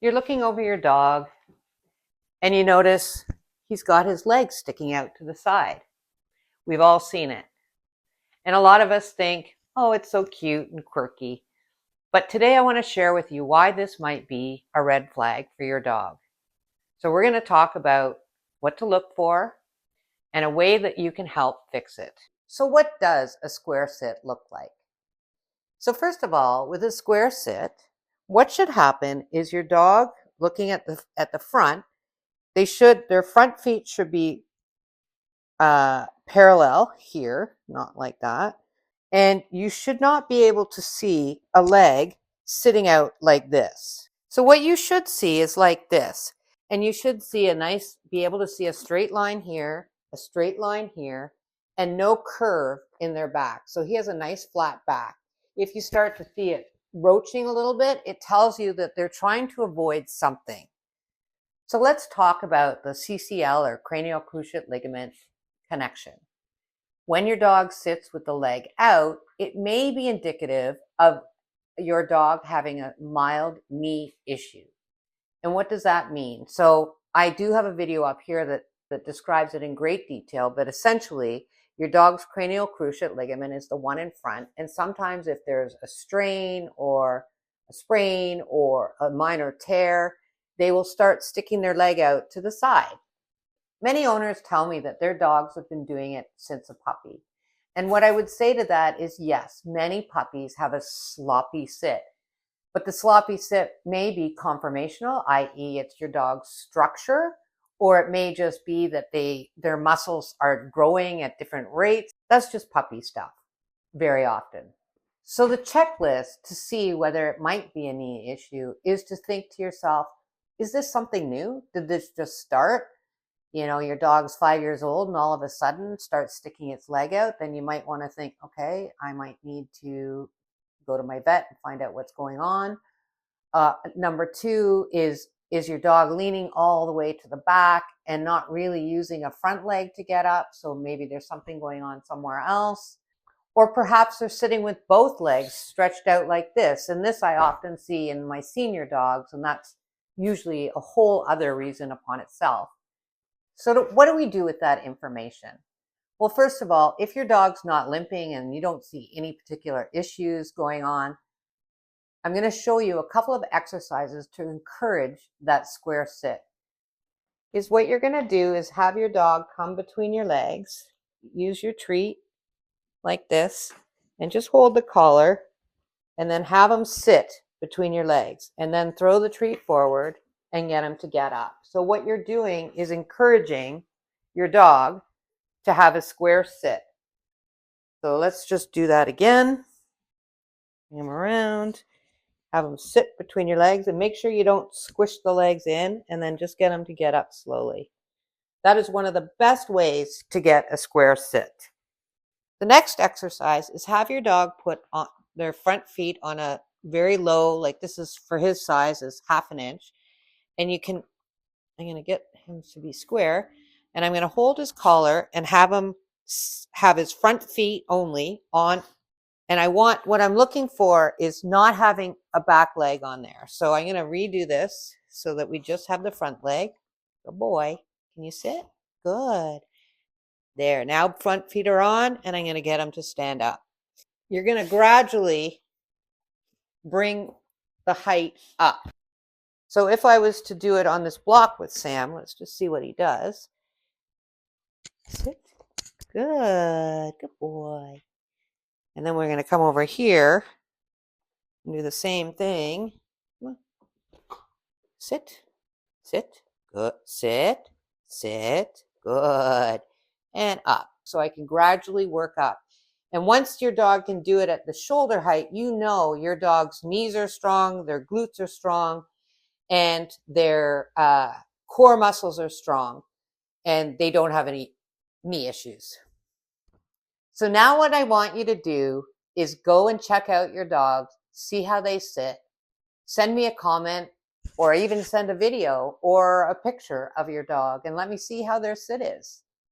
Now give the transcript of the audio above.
You're looking over your dog and you notice he's got his legs sticking out to the side. We've all seen it. And a lot of us think, oh, it's so cute and quirky. But today I want to share with you why this might be a red flag for your dog. So we're going to talk about what to look for and a way that you can help fix it. So what does a square sit look like? So first of all, with a square sit, what should happen is your dog looking at the front, their front feet should be parallel here, not like that. And you should not be able to see a leg sitting out like this. So what you should see is like this. And you should see be able to see a straight line here, a straight line here, and no curve in their back. So he has a nice flat back. If you start to see it roaching a little bit, it tells you that they're trying to avoid something. So let's talk about the CCL or cranial cruciate ligament connection. When your dog sits with the leg out, it may be indicative of your dog having a mild knee issue. And what does that mean? So I do have a video up here that describes it in great detail, but essentially your dog's cranial cruciate ligament is the one in front. And sometimes if there's a strain or a sprain or a minor tear, they will start sticking their leg out to the side. Many owners tell me that their dogs have been doing it since a puppy. And what I would say to that is, yes, many puppies have a sloppy sit. But the sloppy sit may be conformational, i.e. it's your dog's structure, or it may just be that their muscles are growing at different rates. That's just puppy stuff very often. So the checklist to see whether it might be a knee issue is to think to yourself, is this something new? Did this just start? You know, your dog's 5 years old and all of a sudden starts sticking its leg out, then you might want to think, okay, I might need to go to my vet and find out what's going on. Number two is your dog leaning all the way to the back and not really using a front leg to get up? So maybe there's something going on somewhere else. Or perhaps they're sitting with both legs stretched out like this. And this I often see in my senior dogs, and that's usually a whole other reason upon itself. So what do we do with that information? Well, first of all, if your dog's not limping and you don't see any particular issues going on, I'm going to show you a couple of exercises to encourage that square sit. What you're going to do is have your dog come between your legs, use your treat like this, and just hold the collar, and then have them sit between your legs, and then throw the treat forward and get them to get up. So what you're doing is encouraging your dog to have a square sit. So let's just do that again. Bring them around, have them sit between your legs, and make sure you don't squish the legs in, and then just get them to get up slowly. That is one of the best ways to get a square sit. The next exercise is have your dog put on their front feet on a very low, like this is for his size, is 1/2 inch. And I'm going to get him to be square, and I'm going to hold his collar and have him have his front feet only on. And what I'm looking for is not having a back leg on there. So I'm going to redo this so that we just have the front leg. Good boy. Can you sit? Good. There. Now front feet are on, and I'm going to get him to stand up. You're going to gradually bring the height up. So if I was to do it on this block with Sam, let's just see what he does. Sit. Good. Good boy. And then we're going to come over here and do the same thing. Sit. Sit. Good. Sit. Sit. Good. And up. So I can gradually work up. And once your dog can do it at the shoulder height, you know your dog's knees are strong, their glutes are strong, and their core muscles are strong, and they don't have any knee issues. So now what I want you to do is go and check out your dogs, see how they sit, send me a comment, or even send a video or a picture of your dog, and let me see how their sit is.